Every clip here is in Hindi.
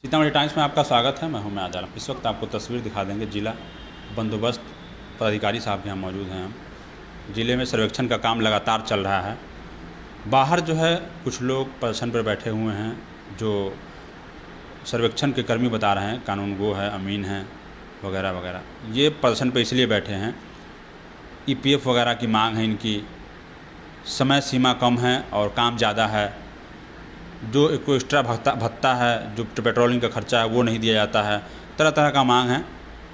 सीतामढ़ी टाइम्स में आपका स्वागत है। मैं हूं आजाद। इस वक्त आपको तस्वीर दिखा देंगे। जिला बंदोबस्त पदाधिकारी साहब यहाँ मौजूद हैं। हम ज़िले में सर्वेक्षण का काम लगातार चल रहा है। बाहर जो है कुछ लोग प्रदर्शन पर बैठे हुए हैं, जो सर्वेक्षण के कर्मी बता रहे हैं, कानूनगो है, अमीन है, वगैरह वगैरह। ये प्रदर्शन पर इसलिए बैठे हैं, ईपीएफ वगैरह की मांग है इनकी। समय सीमा कम है और काम ज़्यादा है। जो एक एक्स्ट्रा भत्ता है, जो पेट्रोलिंग का खर्चा है, वो नहीं दिया जाता है। तरह तरह का मांग है।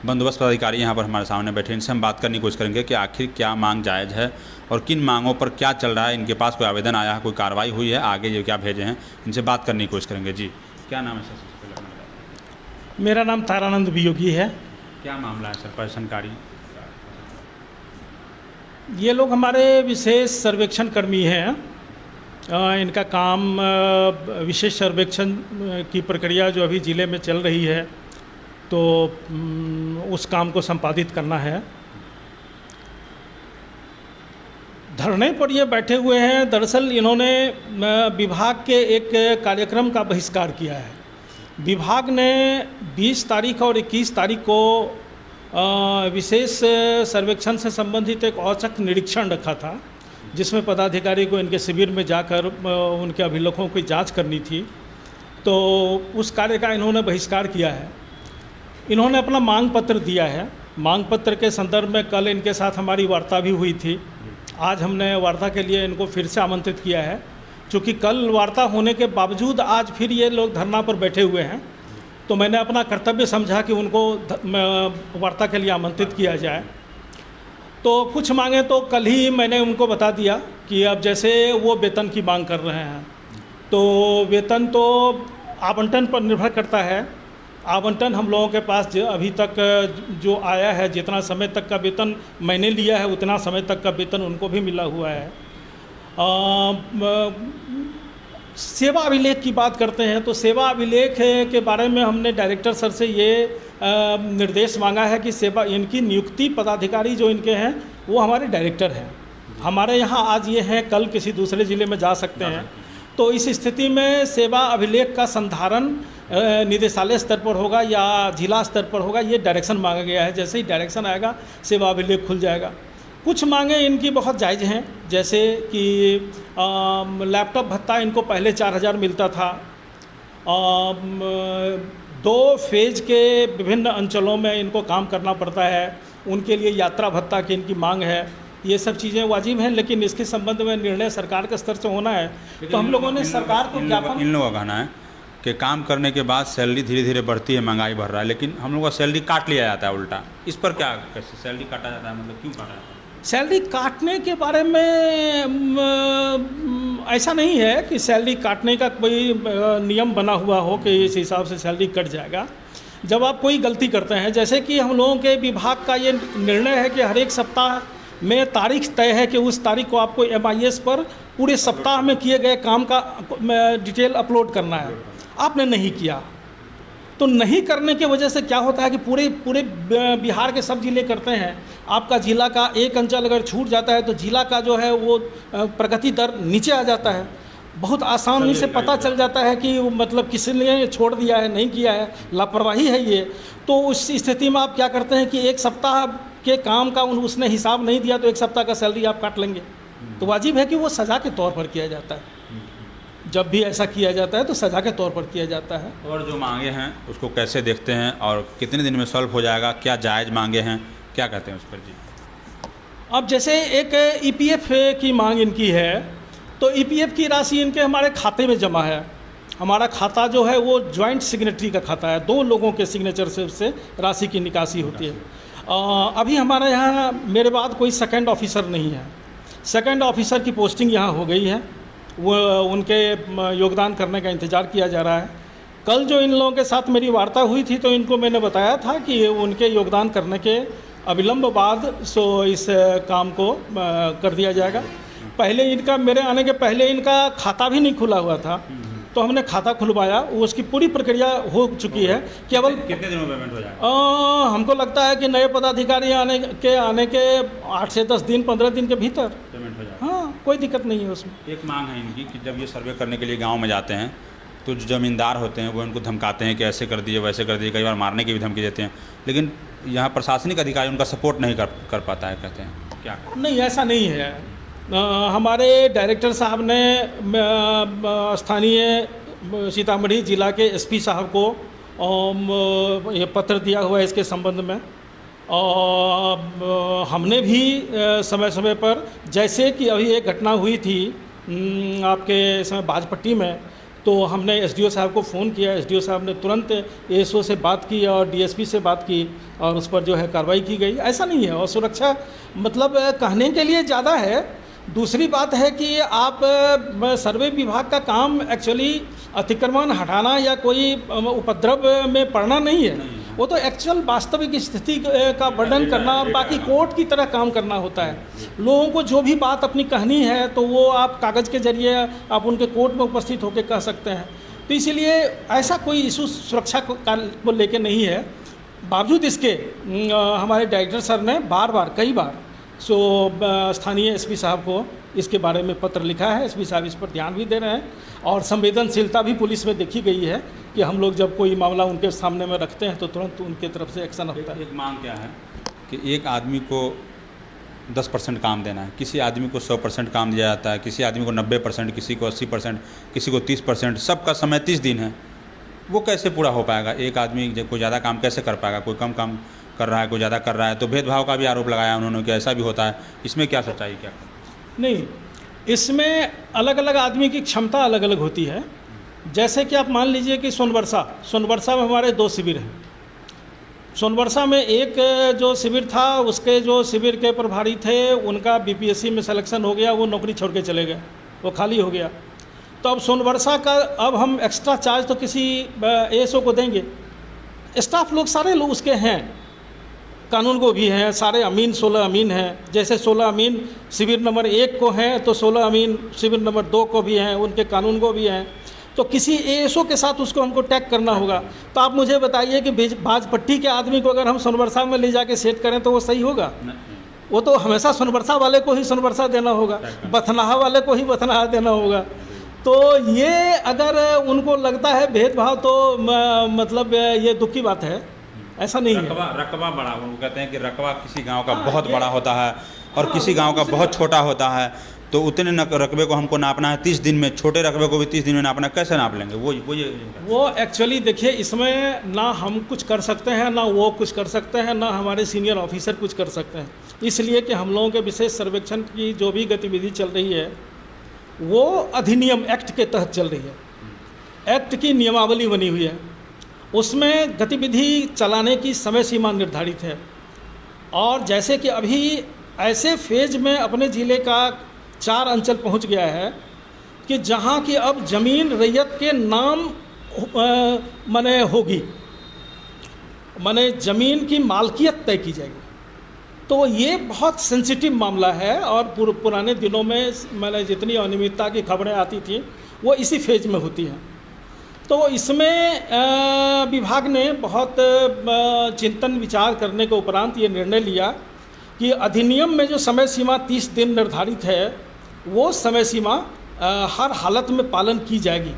बंदोबस्त पदाधिकारी यहाँ पर हमारे सामने बैठे। इनसे हम बात करने की कोशिश करेंगे कि आखिर क्या मांग जायज़ है और किन मांगों पर क्या चल रहा है। इनके पास कोई आवेदन आया है, कोई कार्रवाई हुई है, आगे ये क्या भेजे हैं, इनसे बात करने की कोशिश करेंगे। जी, क्या नाम है सर? सबसे पहले अपना बताइए। मेरा नाम तारानंद वियोगी है। क्या मामला है सर? प्रदर्शनकारी ये लोग हमारे विशेष सर्वेक्षण कर्मी हैं। इनका काम विशेष सर्वेक्षण की प्रक्रिया जो अभी ज़िले में चल रही है, तो उस काम को संपादित करना है। धरने पर ये बैठे हुए हैं। दरअसल इन्होंने विभाग के एक कार्यक्रम का बहिष्कार किया है। विभाग ने 20 तारीख और 21 तारीख को विशेष सर्वेक्षण से संबंधित एक औचक निरीक्षण रखा था, जिसमें पदाधिकारी को इनके शिविर में जाकर उनके अभिलेखों की जांच करनी थी। तो उस कार्य का इन्होंने बहिष्कार किया है। इन्होंने अपना मांग पत्र दिया है। मांग पत्र के संदर्भ में कल इनके साथ हमारी वार्ता भी हुई थी। आज हमने वार्ता के लिए इनको फिर से आमंत्रित किया है। चूँकि कल वार्ता होने के बावजूद आज फिर ये लोग धरना पर बैठे हुए हैं, तो मैंने अपना कर्तव्य समझा कि उनको वार्ता के लिए आमंत्रित किया जाए। तो कुछ मांगे तो कल ही मैंने उनको बता दिया कि अब जैसे वो वेतन की मांग कर रहे हैं, तो वेतन तो आवंटन पर निर्भर करता है। आवंटन हम लोगों के पास अभी तक जो आया है, जितना समय तक का वेतन मैंने लिया है, उतना समय तक का वेतन उनको भी मिला हुआ है। सेवा अभिलेख की बात करते हैं, तो सेवा अभिलेख के बारे में हमने डायरेक्टर सर से ये निर्देश मांगा है कि सेवा इनकी नियुक्ति पदाधिकारी जो इनके हैं वो हमारे डायरेक्टर हैं। हमारे यहाँ आज ये हैं, कल किसी दूसरे ज़िले में जा सकते हैं। तो इस स्थिति में सेवा अभिलेख का संधारण निदेशालय स्तर पर होगा या जिला स्तर पर होगा, ये डायरेक्शन मांगा गया है। जैसे ही डायरेक्शन आएगा सेवा अभिलेख खुल जाएगा। कुछ मांगें इनकी बहुत जायज़ हैं, जैसे कि लैपटॉप भत्ता इनको पहले 4000 मिलता था। 2 फेज के विभिन्न अंचलों में इनको काम करना पड़ता है, उनके लिए यात्रा भत्ता की इनकी मांग है। ये सब चीज़ें वाजिब हैं, लेकिन इसके संबंध में निर्णय सरकार के स्तर से होना है। तो हम लोगों ने सरकार को ज्ञापन, इन लोगों का कहना है कि काम करने के बाद सैलरी धीरे धीरे बढ़ती है, महंगाई बढ़ रहा है, लेकिन हम लोगों का सैलरी काट लिया जाता है उल्टा। इस पर क्या, कैसे सैलरी काटा जाता है, मतलब क्यों काटा जाता है? सैलरी काटने के बारे में ऐसा नहीं है कि सैलरी काटने का कोई नियम बना हुआ हो कि इस हिसाब से सैलरी कट जाएगा। जब आप कोई गलती करते हैं, जैसे कि हम लोगों के विभाग का ये निर्णय है कि हर एक सप्ताह में तारीख तय है कि उस तारीख को आपको MIS पर पूरे सप्ताह में किए गए काम का डिटेल अपलोड करना है। आपने नहीं किया, तो नहीं करने की वजह से क्या होता है कि पूरे बिहार के सब जिले करते हैं। आपका जिला का एक अंचल अगर छूट जाता है तो जिला का जो है वो प्रगति दर नीचे आ जाता है। बहुत आसानी से पता चल जाता है कि मतलब किसी ने छोड़ दिया है, नहीं किया है, लापरवाही है ये। तो उस स्थिति में आप क्या करते हैं कि एक सप्ताह के काम का उसने हिसाब नहीं दिया, तो एक सप्ताह का सैलरी आप काट लेंगे। तो वाजिब है कि वो सज़ा के तौर पर किया जाता है। जब भी ऐसा किया जाता है तो सज़ा के तौर पर किया जाता है। और जो मांगे हैं उसको कैसे देखते हैं और कितने दिन में सॉल्व हो जाएगा? क्या जायज़ मांगे हैं, क्या कहते हैं उस पर? जी, अब जैसे एक EPF की मांग इनकी है, तो EPF की राशि इनके हमारे खाते में जमा है। हमारा खाता जो है वो जॉइंट सिग्नेटरी का खाता है, 2 लोगों के सिग्नेचर से राशि की निकासी होती है। अभी हमारे यहाँ मेरे बाद कोई सेकंड ऑफिसर नहीं है। सेकंड ऑफिसर की पोस्टिंग यहाँ हो गई है, वो उनके योगदान करने का इंतज़ार किया जा रहा है। कल जो इन लोगों के साथ मेरी वार्ता हुई थी, तो इनको मैंने बताया था कि उनके योगदान करने के अविलंब बाद इस काम को कर दिया जाएगा। पहले इनका, मेरे आने के पहले इनका खाता भी नहीं खुला हुआ था, तो हमने खाता खुलवाया। उसकी पूरी प्रक्रिया हो चुकी है। केवल कितने दिनों में पेमेंट हो जाएगा? हमको लगता है कि नए पदाधिकारी आने के 8 से 10 दिन, 15 दिन के भीतर पेमेंट हो जाएगा। हाँ, कोई दिक्कत नहीं है उसमें। एक मांग है इनकी कि जब ये सर्वे करने के लिए गांव में जाते हैं तो जो ज़मींदार होते हैं वो उनको धमकाते हैं कि ऐसे कर दिए वैसे कर दिए, कई बार मारने की भी धमकी देते हैं, लेकिन यहाँ प्रशासनिक अधिकारी उनका सपोर्ट नहीं कर पाता है, कहते हैं क्या? नहीं, ऐसा नहीं है। हमारे डायरेक्टर साहब ने स्थानीय सीतामढ़ी जिला के एसपी साहब को ये पत्र दिया हुआ है इसके संबंध में, और हमने भी समय समय पर, जैसे कि अभी एक घटना हुई थी आपके समय बाजपट्टी में, तो हमने एसडीओ साहब को फ़ोन किया, एसडीओ साहब ने तुरंत एएसओ से बात की और डीएसपी से बात की और उस पर जो है कार्रवाई की गई। ऐसा नहीं है, और सुरक्षा मतलब कहने के लिए ज़्यादा है। दूसरी बात है कि आप सर्वे विभाग का काम एक्चुअली अतिक्रमण हटाना या कोई उपद्रव में पड़ना नहीं है, वो तो एक्चुअल वास्तविक स्थिति का वर्णन करना और बाकी कोर्ट की तरह काम करना होता है। लोगों को जो भी बात अपनी कहनी है तो वो आप कागज़ के जरिए आप उनके कोर्ट में उपस्थित होकर कह सकते हैं। तो इसीलिए ऐसा कोई इशू सुरक्षा को लेकर नहीं है। बावजूद इसके हमारे डायरेक्टर सर ने कई बार स्थानीय एसपी साहब को इसके बारे में पत्र लिखा है। एसपी साहब इस पर ध्यान भी दे रहे हैं और संवेदनशीलता भी पुलिस में देखी गई है कि हम लोग जब कोई मामला उनके सामने में रखते हैं तो तुरंत उनके तरफ से एक्शन होता है। एक मांग क्या है कि एक आदमी को 10% काम देना है, किसी आदमी को 100% काम दिया जाता है, किसी आदमी को 90%, किसी को 80%, किसी को 30%, सबका समय 30 दिन है। वो कैसे पूरा हो पाएगा? एक आदमी कोई ज़्यादा काम कैसे कर पाएगा? कोई कम काम कर रहा है, कोई ज़्यादा कर रहा है, तो भेदभाव का भी आरोप लगाया उन्होंने कि ऐसा भी होता है। इसमें क्या सच्चाई क्या? नहीं, इसमें अलग अलग आदमी की क्षमता अलग अलग होती है। जैसे कि आप मान लीजिए कि सोनबरसा में हमारे 2 शिविर हैं। सोनबरसा में एक जो शिविर था, उसके जो शिविर के प्रभारी थे उनका बीपीएससी में सिलेक्शन हो गया, वो नौकरी छोड़ के चले गए, वो खाली हो गया। तो अब सोनबरसा का अब हम एक्स्ट्रा चार्ज तो किसी एएसओ को देंगे। स्टाफ लोग सारे लोग उसके हैं, कानून को भी हैं, सारे अमीन 16 अमीन हैं। जैसे 16 अमीन शिविर नंबर 1 को हैं तो 16 अमीन शिविर नंबर 2 को भी हैं, उनके कानून को भी हैं। तो किसी एएसओ के साथ उसको हमको टैग करना होगा। तो आप मुझे बताइए कि बाजपट्टी के आदमी को अगर हम सोनबरसा में ले जाके सेट करें तो वो सही होगा? वो तो हमेशा सोनबरसा वाले को ही सोनबरसा देना होगा, बथनाहा वाले को ही बथनाहा देना होगा। तो ये अगर उनको लगता है भेदभाव तो मतलब ये दुख की बात है, ऐसा नहीं है। रकबा बड़ा, वो कहते हैं कि रकबा किसी गांव का बहुत बड़ा होता है और किसी गांव का बहुत छोटा होता है, तो उतने रकबे को हमको नापना है 30 दिन में, छोटे रकबे को भी 30 दिन में नापना, कैसे नाप लेंगे? वो एक्चुअली देखिए, इसमें ना हम कुछ कर सकते हैं, ना वो कुछ कर सकते हैं, ना हमारे सीनियर ऑफिसर कुछ कर सकते हैं। इसलिए कि हम लोगों के विशेष सर्वेक्षण की जो भी गतिविधि चल रही है वो अधिनियम एक्ट के तहत चल रही है। एक्ट की नियमावली बनी हुई है, उसमें गतिविधि चलाने की समय सीमा निर्धारित है। और जैसे कि अभी ऐसे फेज में अपने ज़िले का 4 अंचल पहुंच गया है कि जहां की अब ज़मीन रैयत के नाम माने होगी, माने ज़मीन की मालकियत तय की जाएगी। तो ये बहुत सेंसिटिव मामला है और पुराने दिनों में मैंने जितनी अनियमितता की खबरें आती थी वो इसी फेज में होती हैं। तो इसमें विभाग ने बहुत चिंतन विचार करने के उपरांत ये निर्णय लिया कि अधिनियम में जो समय सीमा 30 दिन निर्धारित है वो समय सीमा हर हालत में पालन की जाएगी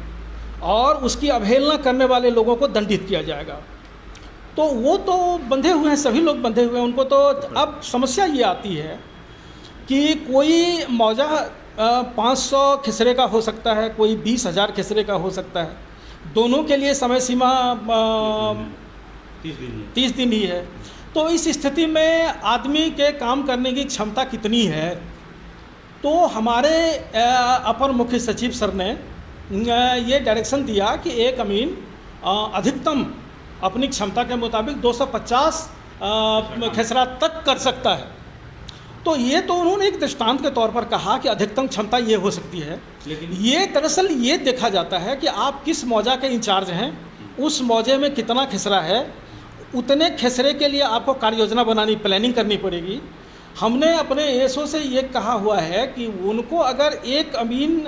और उसकी अवहेलना करने वाले लोगों को दंडित किया जाएगा। तो वो तो बंधे हुए हैं, सभी लोग बंधे हुए हैं उनको। तो अब समस्या ये आती है कि कोई मौजा 500 खिसरे का हो सकता है, कोई 20,000 खिसरे का हो सकता है। दोनों के लिए समय सीमा 30 दिन ही है। तो इस स्थिति में आदमी के काम करने की क्षमता कितनी है? तो हमारे अपर मुख्य सचिव सर ने ये डायरेक्शन दिया कि एक अमीन अधिकतम अपनी क्षमता के मुताबिक 250 खसरा तक कर सकता है। तो ये तो उन्होंने एक दृष्टांत के तौर पर कहा कि अधिकतम क्षमता ये हो सकती है, लेकिन ये दरअसल ये देखा जाता है कि आप किस मौजा के इंचार्ज हैं, उस मौजे में कितना खसरा है, उतने खसरे के लिए आपको कार्य योजना बनानी, प्लानिंग करनी पड़ेगी। हमने अपने एएसओ से ये कहा हुआ है कि उनको अगर एक अमीन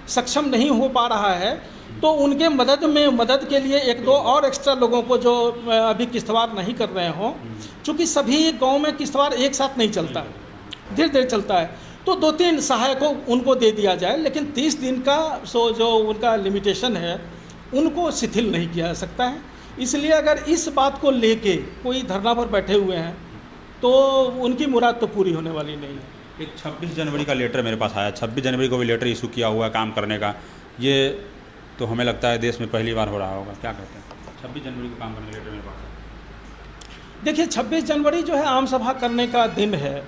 सक्षम नहीं हो पा रहा है तो उनके मदद के लिए 1-2 और एक्स्ट्रा लोगों को जो अभी किश्तवाड़ नहीं कर रहे हों, चूँकि सभी गांव में किश्तवाड़ एक साथ नहीं चलता है, धीरे धीरे चलता है, तो 2-3 सहायकों उनको दे दिया जाए। लेकिन 30 दिन का जो उनका लिमिटेशन है उनको शिथिल नहीं किया जा सकता है। इसलिए अगर इस बात को लेके कोई धरना पर बैठे हुए हैं तो उनकी मुराद तो पूरी होने वाली नहीं है। एक 26 जनवरी का लेटर मेरे पास आया, 26 जनवरी को भी लेटर इशू किया हुआ है काम करने का। ये तो हमें लगता है देश में पहली बार हो रहा होगा, क्या कहते हैं? 26 जनवरी को काम करने का लेटर मेरे पास है। देखिए 26 जनवरी जो है आम सभा करने का दिन है।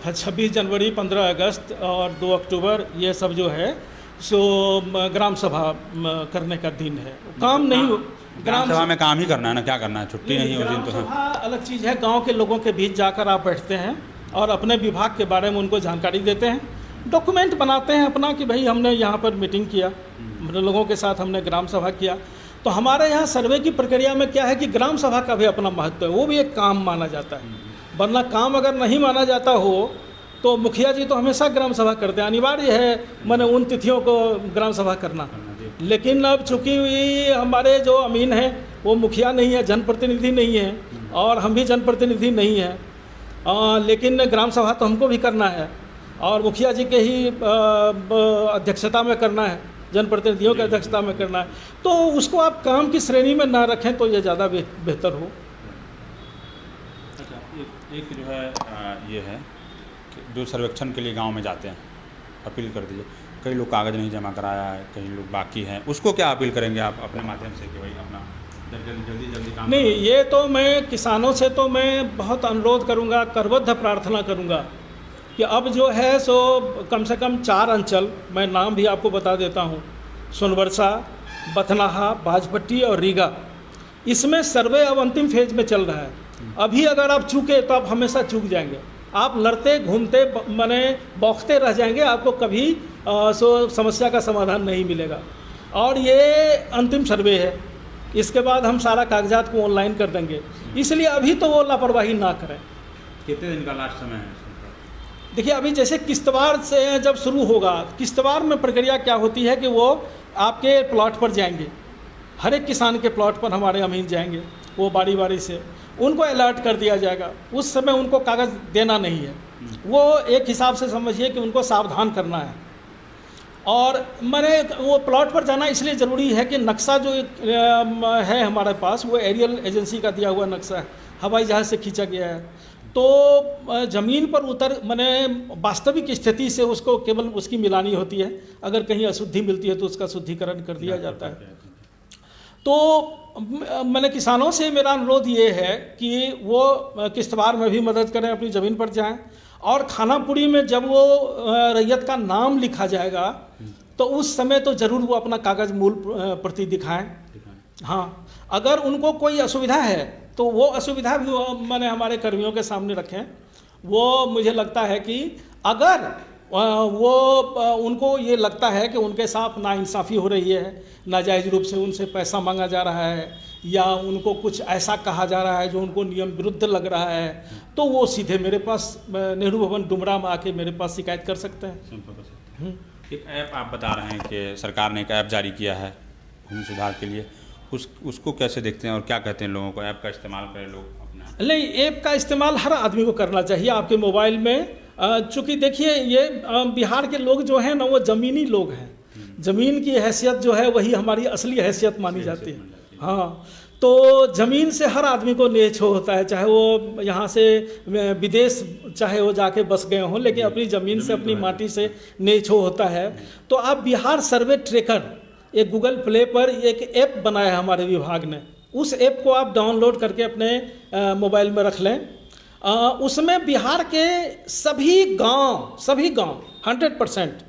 26 जनवरी, 15 अगस्त और 2 अक्टूबर ये सब जो है सो ग्राम सभा करने का दिन है। काम नहीं हो, ग्राम सभा में काम ही करना है ना, क्या करना है? छुट्टी नहीं हो दिन तो है। सभा अलग चीज़ है। गांव के लोगों के बीच जाकर आप बैठते हैं और अपने विभाग के बारे में उनको जानकारी देते हैं, डॉक्यूमेंट बनाते हैं अपना कि भाई हमने यहाँ पर मीटिंग किया, लोगों के साथ हमने ग्राम सभा किया। तो हमारे यहाँ सर्वे की प्रक्रिया में क्या है कि ग्राम सभा का भी अपना महत्व है, वो भी एक काम माना जाता है। वरना काम अगर नहीं माना जाता हो तो मुखिया जी तो हमेशा ग्राम सभा करते हैं, अनिवार्य है मैंने उन तिथियों को ग्राम सभा करना। लेकिन अब चूँकि हमारे जो अमीन हैं वो मुखिया नहीं है, जनप्रतिनिधि नहीं है, और हम भी जनप्रतिनिधि नहीं हैं, लेकिन ग्राम सभा तो हमको भी करना है और मुखिया जी के ही अध्यक्षता में करना है, जनप्रतिनिधियों की अध्यक्षता में करना है। तो उसको आप काम की श्रेणी में ना रखें तो ये ज़्यादा बेहतर हो। अच्छा, एक जो है ये है कि जो सर्वेक्षण के लिए गांव में जाते हैं, अपील कर दीजिए। कई लोग कागज़ नहीं जमा कराया है, कई लोग बाकी हैं, उसको क्या अपील करेंगे आप अपने माध्यम से कि भाई अपना जल्दी काम? नहीं, ये तो मैं किसानों से तो मैं बहुत अनुरोध करूँगा, करबद्ध प्रार्थना करूँगा कि अब जो है सो कम से कम 4 अंचल, मैं नाम भी आपको बता देता हूँ, सोनबरसा, बथनाहा, बाजपट्टी और रीगा, इसमें सर्वे अब अंतिम फेज में चल रहा है। अभी अगर आप चूके तो आप हमेशा चूक जाएंगे, आप लड़ते घूमते माने बौखते रह जाएंगे, आपको कभी सो समस्या का समाधान नहीं मिलेगा। और ये अंतिम सर्वे है, इसके बाद हम सारा कागजात को ऑनलाइन कर देंगे, इसलिए अभी तो वो लापरवाही ना करें। कितने दिन का लास्ट समय है? देखिए अभी जैसे किश्तवाड़ से जब शुरू होगा, किश्तवाड़ में प्रक्रिया क्या होती है कि वो आपके प्लॉट पर जाएंगे, हर एक किसान के प्लॉट पर हमारे अमीन जाएंगे, वो बारी बारी से उनको अलर्ट कर दिया जाएगा। उस समय उनको कागज़ देना नहीं है, वो एक हिसाब से समझिए कि उनको सावधान करना है। और मैंने वो प्लॉट पर जाना इसलिए ज़रूरी है कि नक्शा जो है हमारे पास वो एरियल एजेंसी का दिया हुआ नक्शा है, हवाई जहाज़ से खींचा गया है। तो ज़मीन पर मैंने वास्तविक स्थिति से उसको केवल उसकी मिलानी होती है, अगर कहीं अशुद्धि मिलती है तो उसका शुद्धिकरण कर दिया जाता है। तो मैंने किसानों से मेरा अनुरोध ये है कि वो किश्तवाड़ में भी मदद करें, अपनी ज़मीन पर जाएं, और खानापुरी में जब वो रैयत का नाम लिखा जाएगा तो उस समय तो ज़रूर वो अपना कागज़ मूल प्रति दिखाएं। हाँ, अगर उनको कोई असुविधा है तो वो असुविधा भी मैंने हमारे कर्मियों के सामने रखें। वो मुझे लगता है कि अगर वो उनको ये लगता है कि उनके साथ नाइंसाफ़ी हो रही है, नाजायज़ रूप से उनसे पैसा मांगा जा रहा है, या उनको कुछ ऐसा कहा जा रहा है जो उनको नियम विरुद्ध लग रहा है, तो वो सीधे मेरे पास नेहरू भवन डुमरा में आके मेरे पास शिकायत कर सकते हैं। एक ऐप आप बता रहे हैं कि सरकार ने एक ऐप जारी किया है भूमि सुधार के लिए, उसको कैसे देखते हैं और क्या कहते हैं लोगों को? ऐप का इस्तेमाल करें लोग अपना? नहीं, ऐप का इस्तेमाल हर आदमी को करना चाहिए आपके मोबाइल में। चूँकि देखिए ये बिहार के लोग जो हैं ना वो ज़मीनी लोग हैं, ज़मीन की हैसियत जो है वही हमारी असली हैसियत मानी जाती है। हाँ, तो ज़मीन से हर आदमी को नेह छो होता है, चाहे वो यहाँ से विदेश चाहे वो जाके बस गए हों, लेकिन अपनी ज़मीन से अपनी माटी से नेह छो होता है। तो आप बिहार सर्वे ट्रैकर, एक गूगल प्ले पर एक ऐप बनाया है हमारे विभाग ने, उस ऐप को आप डाउनलोड करके अपने मोबाइल में रख लें। उसमें बिहार के सभी गांव 100%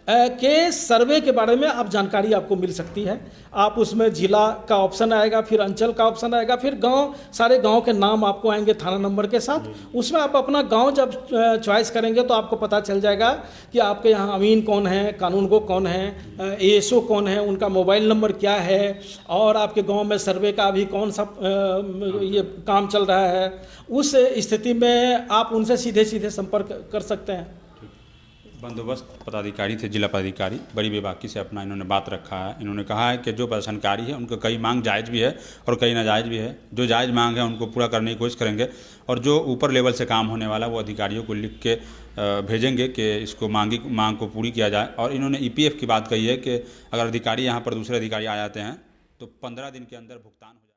के सर्वे के बारे में आप जानकारी आपको मिल सकती है। आप उसमें जिला का ऑप्शन आएगा, फिर अंचल का ऑप्शन आएगा, फिर गांव, सारे गांव के नाम आपको आएंगे थाना नंबर के साथ। उसमें आप अपना गांव जब चॉइस करेंगे तो आपको पता चल जाएगा कि आपके यहाँ अमीन कौन है, कानून गो कौन है, एएसओ कौन है, उनका मोबाइल नंबर क्या है, और आपके गांव में सर्वे का अभी कौन सा ये काम चल रहा है। उस स्थिति में आप उनसे सीधे संपर्क कर सकते हैं। बंदोबस्त पदाधिकारी थे, जिला पदाधिकारी, बड़ी बेबाकी से अपना इन्होंने बात रखा है। इन्होंने कहा है कि जो प्रदर्शनकारी है उनको कई मांग जायज़ भी है और कई नाजायज़ भी है। जो जायज़ मांग है उनको पूरा करने की कोशिश करेंगे और जो ऊपर लेवल से काम होने वाला वो अधिकारियों को लिख के भेजेंगे कि इसको मांग को पूरी किया जाए। और इन्होंने ईपीएफ की बात कही है कि अगर अधिकारी यहाँ पर दूसरे अधिकारी आ जाते हैं तो 15 दिन के अंदर भुगतान हो जाए।